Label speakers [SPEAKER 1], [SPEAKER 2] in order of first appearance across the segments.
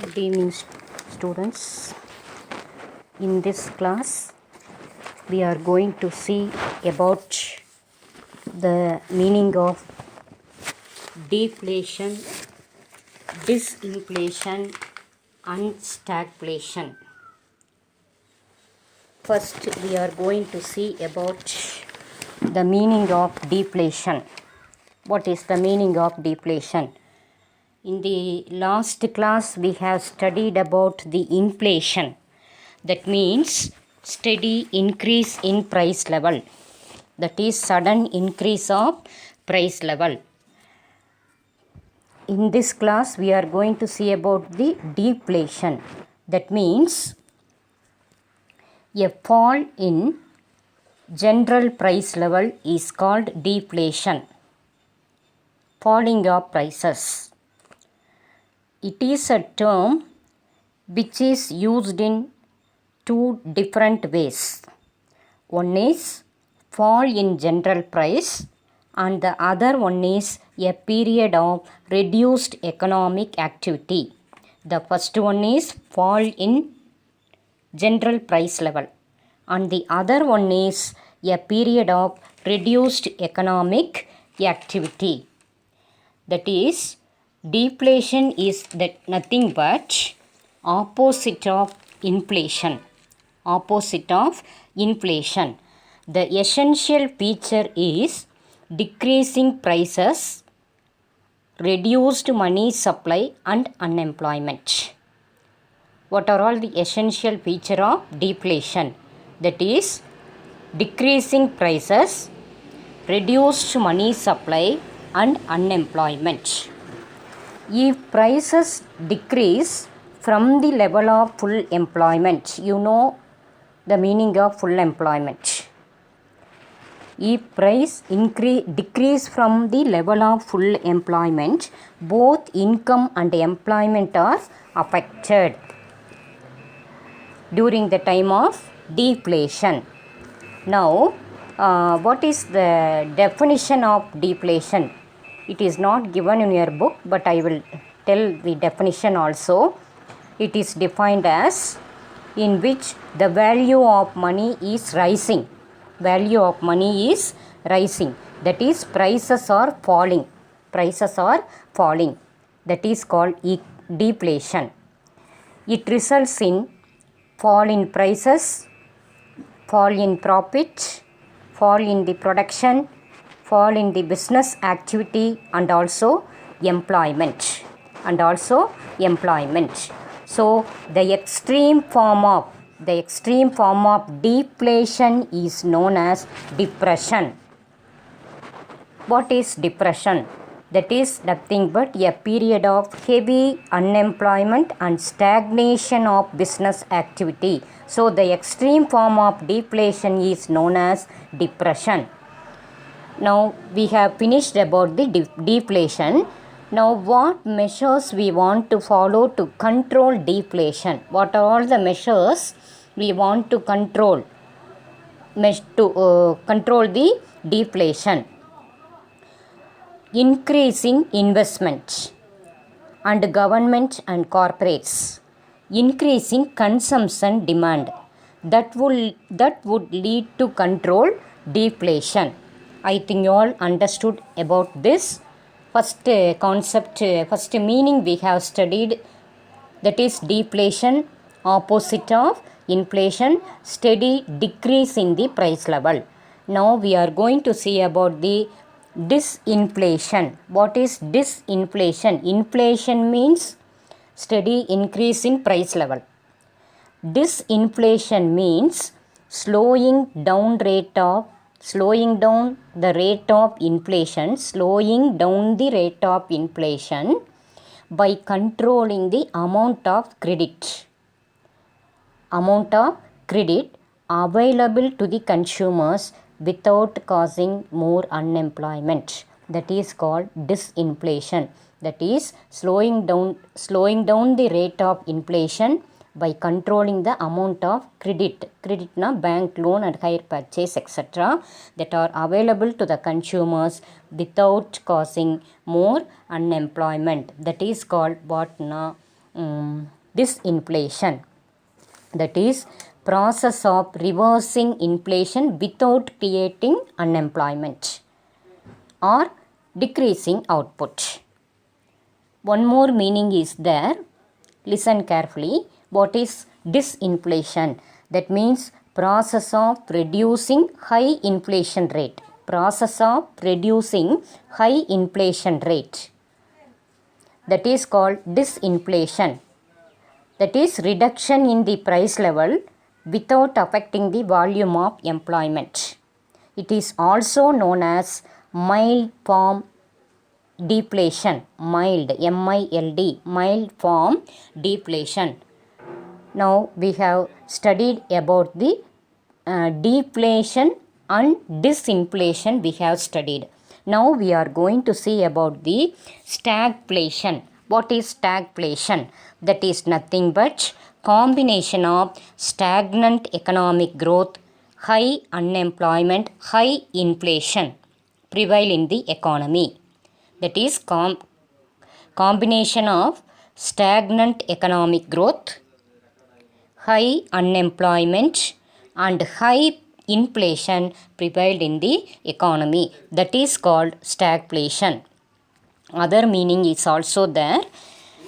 [SPEAKER 1] Good evening, students. In this class, we are going to see about the meaning of deflation, disinflation, and stagflation. First, we are going to see about the meaning of deflation. What is the meaning of deflation? In the last class, we have studied about the inflation. That means steady increase in price level. That is sudden increase of price level. In this class, we are going to see about the deflation. That means a fall in general price level is called deflation. Falling of prices. It is a term which is used in two different ways. One is fall in general price and the other one is a period of reduced economic activity. The first one is fall in general price level and the other one is a period of reduced economic activity. That is, deflation is nothing but opposite of inflation. Opposite of inflation. The essential feature is decreasing prices, reduced money supply and unemployment. What are all the essential feature of deflation? That is, decreasing prices, reduced money supply and unemployment. If prices decrease from the level of full employment, you know the meaning of full employment. If price decrease from the level of full employment, both income and employment are affected during the time of deflation. Now, what is the definition of deflation? It is not given in your book, but I will tell the definition also. It is defined as in which the value of money is rising. Value of money is rising. That is, prices are falling. Prices are falling. That is called deflation. It results in fall in prices, fall in profit, fall in the production, fall in the business activity and also employment. So the extreme form of deflation is known as depression. What is depression? That is nothing but a period of heavy unemployment and stagnation of business activity. So the extreme form of deflation is known as depression. Now we have finished about the deflation. Now what measures we want to follow to control deflation? What are all the measures we want to control the deflation? Increasing investment and government and corporates. Increasing consumption demand. That would lead to control deflation. I think you all understood about this. First meaning we have studied, that is deflation, opposite of inflation, steady decrease in the price level. Now we are going to see about the disinflation. What is disinflation? Inflation means steady increase in price level. Disinflation means slowing down the rate of inflation by controlling the amount of credit available to the consumers without causing more unemployment. That is called disinflation. That is slowing down the rate of inflation by controlling the amount of credit na bank loan and hire purchase etc. that are available to the consumers without causing more unemployment. That is called what na disinflation. That is process of reversing inflation without creating unemployment or decreasing output. One more meaning is there. Listen carefully. What is disinflation? That means process of reducing high inflation rate. Process of reducing high inflation rate. That is called disinflation. That is reduction in the price level without affecting the volume of employment. It is also known as mild form deflation. Mild, M-I-L-D, mild form deflation. Now we have studied about the deflation and disinflation we have studied. Now we are going to see about the stagflation. What is stagflation? That is nothing but combination of stagnant economic growth, high unemployment, high inflation prevail in the economy. That is combination of stagnant economic growth, high unemployment and high inflation prevailed in the economy. That is called stagflation. Other meaning is also there.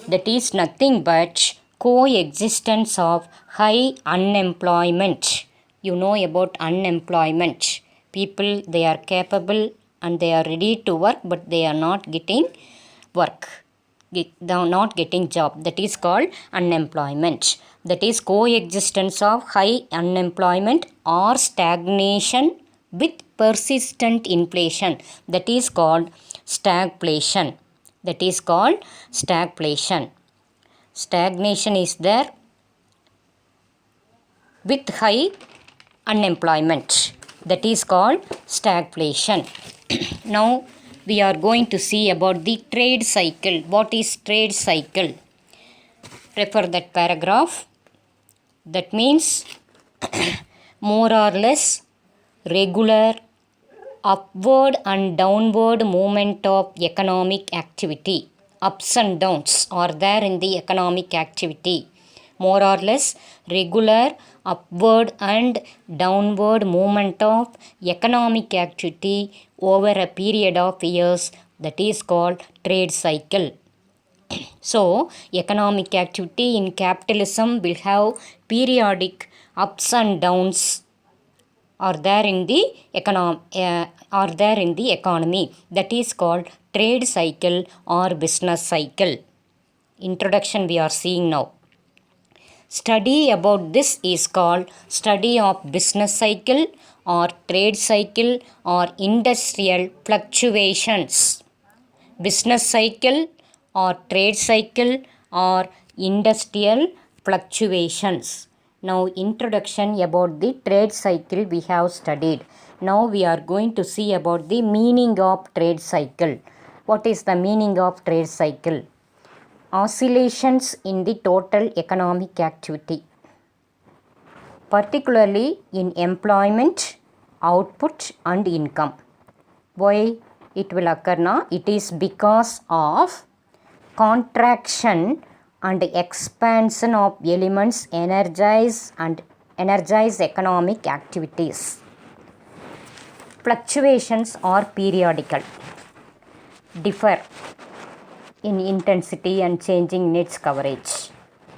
[SPEAKER 1] That is nothing but coexistence of high unemployment. You know about unemployment. People, they are capable and they are ready to work, but they are not getting work. They are not getting job. That is called unemployment. That is coexistence of high unemployment or stagnation with persistent inflation. That is called stagflation. That is called stagflation. Stagnation is there with high unemployment. That is called stagflation. Now we are going to see about the trade cycle. What is trade cycle? Refer that paragraph. That means more or less regular upward and downward movement of economic activity. Ups and downs are there in the economic activity. More or less regular upward and downward movement of economic activity over a period of years. That is called trade cycle. So economic activity in capitalism will have periodic ups and downs are there in the economy. That is called trade cycle or business cycle. Introduction we are seeing now. Study about this is called study of business cycle or trade cycle or industrial fluctuations. Business cycle or trade cycle or industrial fluctuations. Now introduction about the trade cycle we have studied. Now we are going to see about the meaning of trade cycle. What is the meaning of trade cycle? Oscillations in the total economic activity, particularly in employment, output and income. Why it will occur now? It is because of contraction and expansion of elements energize economic activities. Fluctuations are periodical, differ in intensity and changing needs coverage.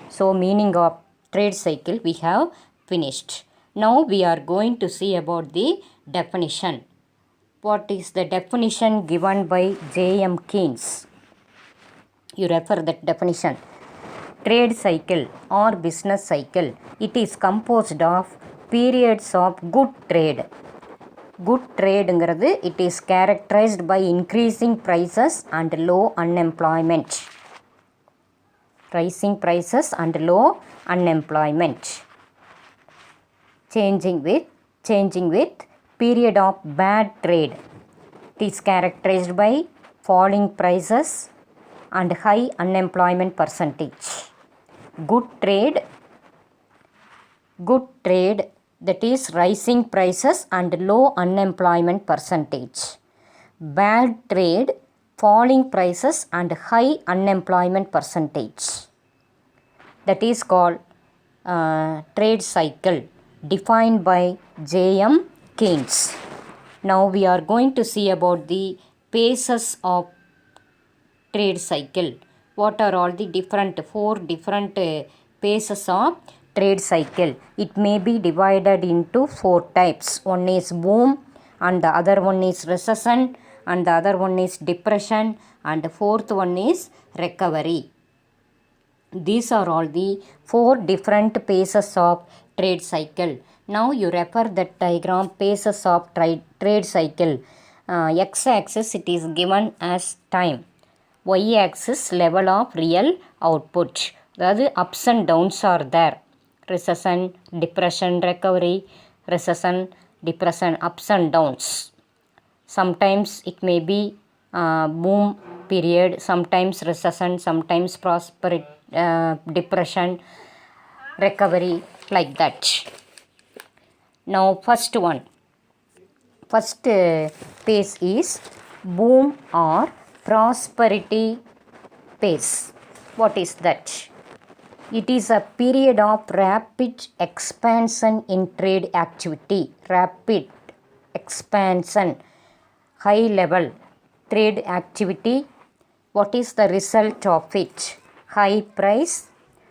[SPEAKER 1] So meaning of trade cycle we have finished. Now we are going to see about the definition. What is the definition given by J.M. Keynes? You refer that definition. Trade cycle or business cycle, it is composed of periods of good trade. Good trade ங்கிறது it is characterized by increasing prices and low unemployment. Rising prices and low unemployment. Changing with period of bad trade. It is characterized by falling prices and high unemployment percentage. Good trade that is rising prices and low unemployment percentage. Bad trade, falling prices and high unemployment percentage. that is called trade cycle defined by J.M. Keynes. Now we are going to see about the phases of trade cycle. What are all the four different phases of trade cycle? It may be divided into four types. One is boom, and the other one is recession, and the other one is depression, and the fourth one is recovery. These are all the four different phases of trade cycle. Now you refer that diagram, phases of trade cycle. X-axis it is given as time. Y-axis level of real output. அதாவது ups and downs are there. Recession, depression, recovery, recession, depression, ups and downs. Sometimes it may be boom period, sometimes recession, sometimes prosperity, depression, recovery, like that. Now first phase is boom or prosperity phase. What is that? It is a period of rapid expansion in trade activity. Rapid expansion, high level trade activity. What is the result of it? High price,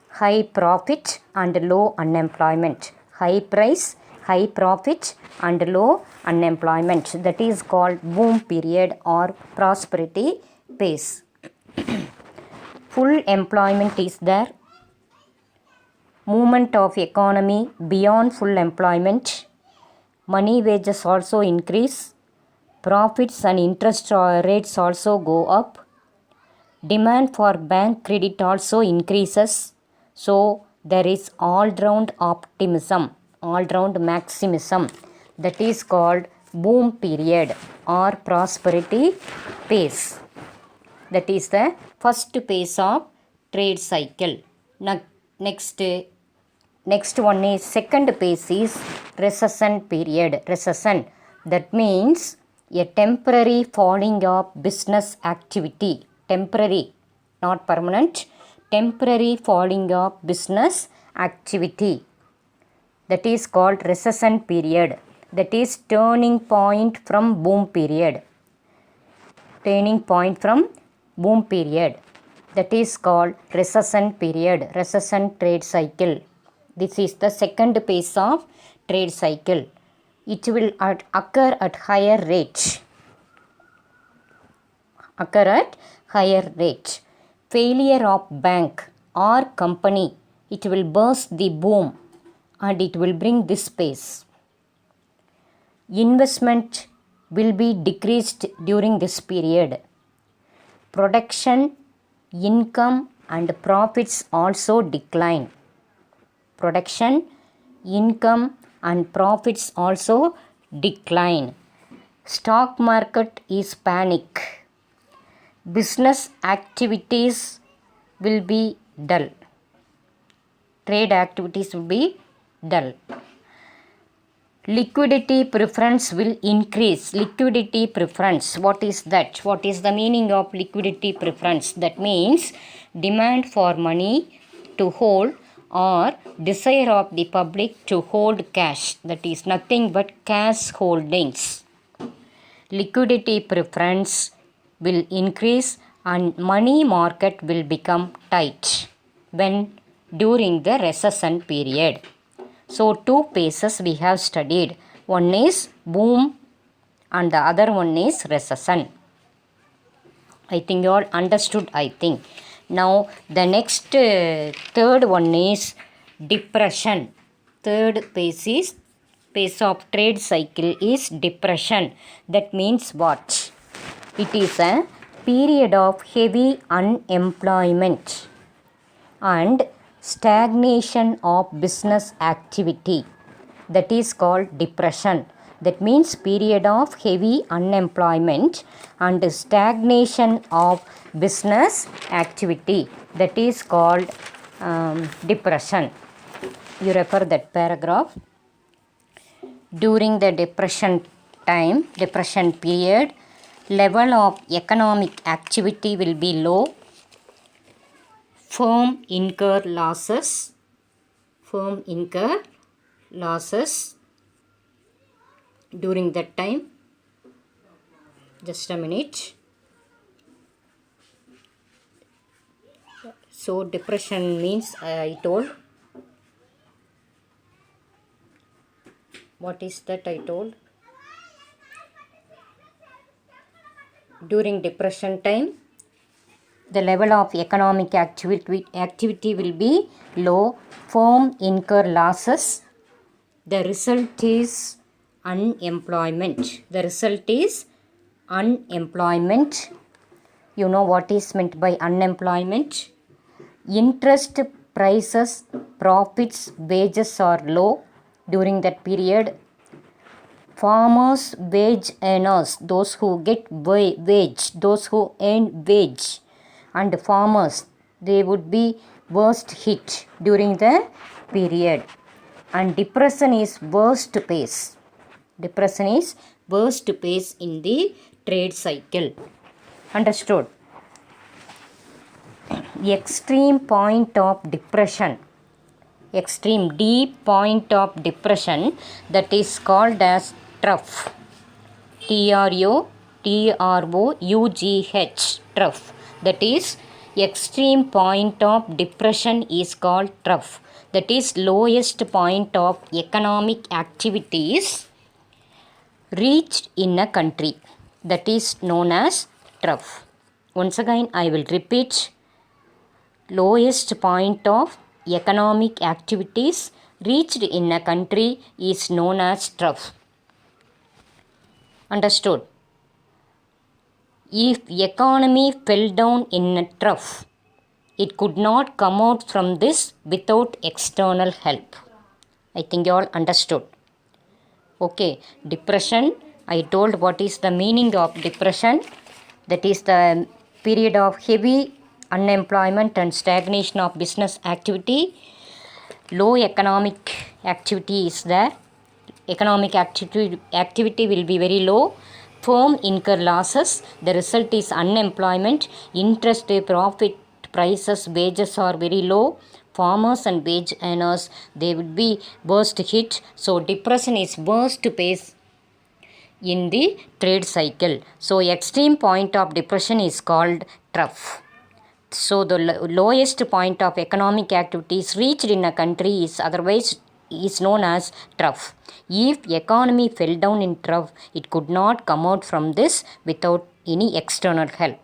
[SPEAKER 1] high profit, and low unemployment. High price, high profit, and low unemployment. That is called boom period or prosperity phase. Full employment is there. Movement of economy beyond full employment. Money wages also increase. Profits and interest rates also go up. Demand for bank credit also increases. So there is all-round optimism, all-round maximism. That is called boom period or prosperity phase. That is the first phase of trade cycle. Next one is second phase is recession period. Recession, that means a temporary falling of business activity. Temporary, not permanent. Temporary falling of business activity. That is called recession period. That is turning point from boom period. Turning point from boom period. That is called recession period, recession trade cycle. This is the second phase of trade cycle. It will occur at higher rate. Occur at higher rate. Failure of bank or company, it will burst the boom and it will bring this phase. Investment will be decreased during this period. Production, income and profits also decline. Production, income and profits also decline. Stock market is panic. Business activities will be dull. Trade activities will be dull. Liquidity preference will increase. Liquidity preference, what is that? What is the meaning of liquidity preference? That means demand for money to hold or desire of the public to hold cash. That is nothing but cash holdings. Liquidity preference will increase and money market will become tight when during the recession period. So two phases we have studied. One is boom and the other one is recession. I think you all understood, I think. Now the next third one is depression. Third phase of trade cycle is depression. That means what? It is a period of heavy unemployment and stagnation of business activity. That is called depression. That means period of heavy unemployment and stagnation of business activity. That is called depression. You refer that paragraph. During the depression period, level of economic activity will be low. firm incur losses during that time. Just a minute. So depression means I told. What is that I told? During depression time, the level of economic activity will be low. Firm incur losses. The result is unemployment. The result is unemployment. You know what is meant by unemployment? Interest, prices, profits, wages are low during that period. Farmers, wage earners, those who get wage, those who earn wage, and farmers, they would be worst hit during the period. And depression is worst pace. Depression is worst pace in the trade cycle. Understood? Extreme point of depression, extreme deep point of depression, that is called as trough. TROUGH, trough. That is extreme point of depression is called trough. That is lowest point of economic activities reached in a country. That is known as trough. Once again I will repeat. Lowest point of economic activities reached in a country is known as trough. Understood? If economy fell down in a trough, it could not come out from this without external help. I think you all understood. Okay, depression, I told what is the meaning of depression. That is the period of heavy unemployment and stagnation of business activity. Low economic activity is there. Economic activity will be very low. Firm incur losses. The result is unemployment. Interest, profit, prices, wages are very low. Farmers and wage earners, they would be worst hit. So depression is worst pace in the trade cycle. So extreme point of depression is called trough. So the lowest point of economic activities reached in a country is otherwise is known as trough. If economy fell down in trough, it could not come out from this without any external help.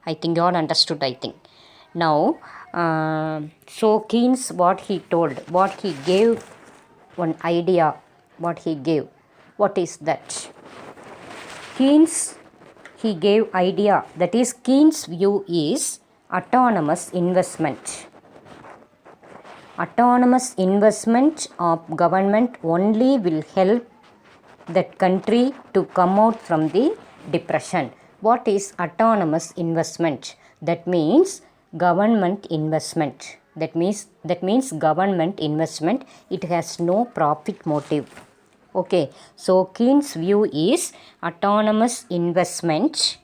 [SPEAKER 1] I think you all understood, I think. Now, so Keynes, what he told, what he gave one idea, what he gave. What is that? Keynes, he gave idea, that is Keynes' view is autonomous investment. Autonomous investment of government only will help that country to come out from the depression. What is autonomous investment? That means government investment. That means government investment. It has no profit motive. Okay, so Keynes' view is autonomous investment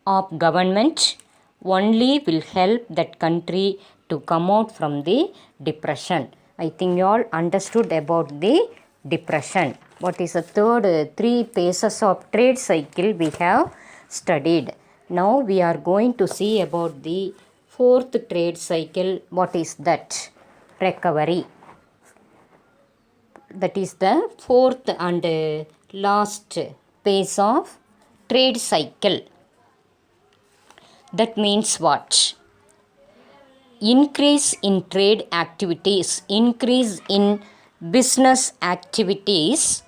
[SPEAKER 1] of government only will help that country to come out from the depression. I think you all understood about the depression. What is the third three phases of trade cycle we have studied. Now we are going to see about the fourth trade cycle. What is that? Recovery. That is the fourth and last phase of trade cycle. That means what? Increase in trade activities, increase in business activities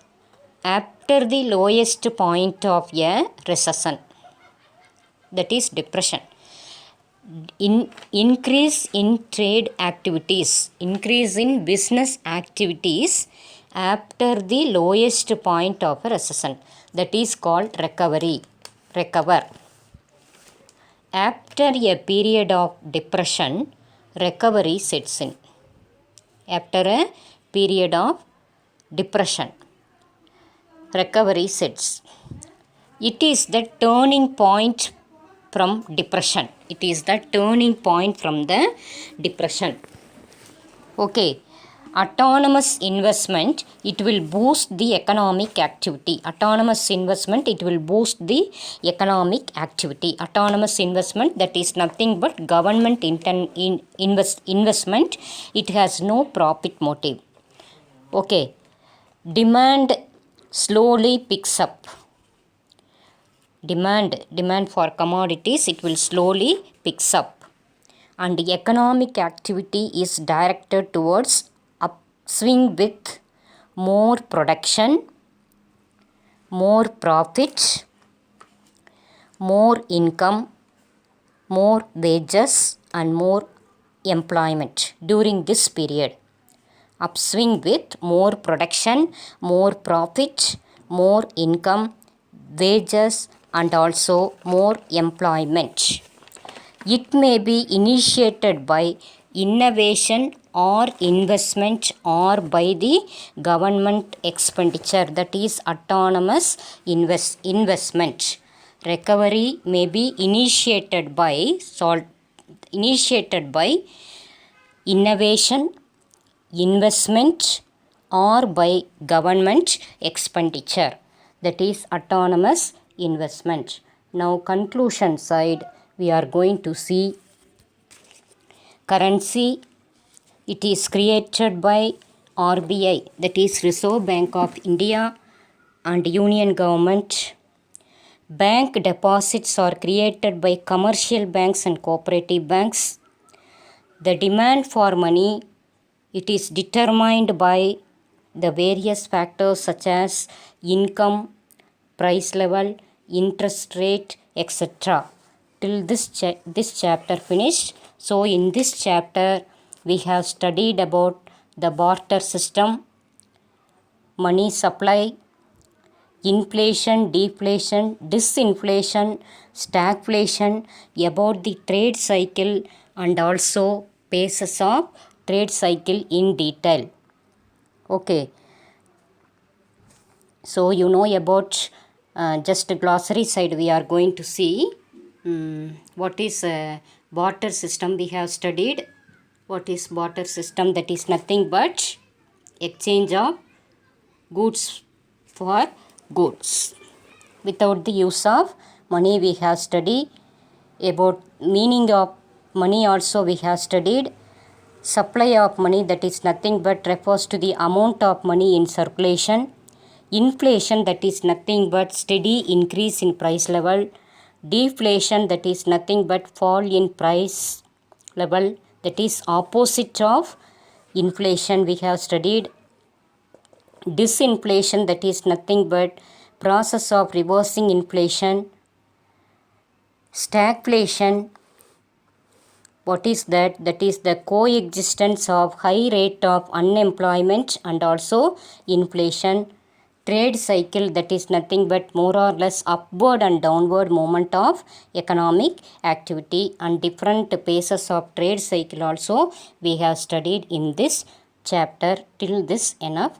[SPEAKER 1] after the lowest point of a recession. That is depression. Increase in trade activities, increase in business activities after the lowest point of a recession. That is called recovery. Recover. After a period of depression, recovery sets in. After a period of depression, recovery sets. It is the turning point from depression. It is the turning point from the depression. Okay, autonomous investment, it will boost the economic activity. Autonomous investment, it will boost the economic activity. Autonomous investment, that is nothing but government investment. It has no profit motive. Okay, demand slowly picks up. Demand for commodities, it will slowly picks up, and economic activity is directed towards upswing with more production, more profit, more income, more wages, and more employment during this period. Upswing with more production, more profit, more income, wages, and also more employment. It may be initiated by innovation or investment or by the government expenditure, that is autonomous investment. Recovery may be initiated by innovation, investment, or by government expenditure, that is autonomous investment. Now conclusion side, we are going to see currency. It is created by RBI, that is Reserve Bank of India, and Union Government. Bank deposits are created by commercial banks and cooperative banks. The demand for money, it is determined by the various factors such as income, price level, interest rate, etc. Till this chapter finished. So in this chapter we have studied about the barter system, money supply, inflation, deflation, disinflation, stagflation, about the trade cycle, and also phases of trade cycle in detail. Okay, so you know about just glossary side, we are going to see what is barter system. We have studied what is barter system, that is nothing but exchange of goods for goods without the use of money. We have studied about meaning of money, also we have studied supply of money, that is nothing but refers to the amount of money in circulation. Inflation, that is nothing but steady increase in price level. Deflation, that is nothing but fall in price level, that is opposite of inflation. We have studied disinflation, that is nothing but process of reversing inflation. Stagflation, what is that? That is the coexistence of high rate of unemployment and also inflation. Trade cycle, that is nothing but more or less upward and downward movement of economic activity, and different phases of trade cycle also we have studied in this chapter. Till this enough.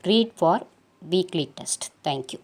[SPEAKER 1] Read for weekly test. Thank you.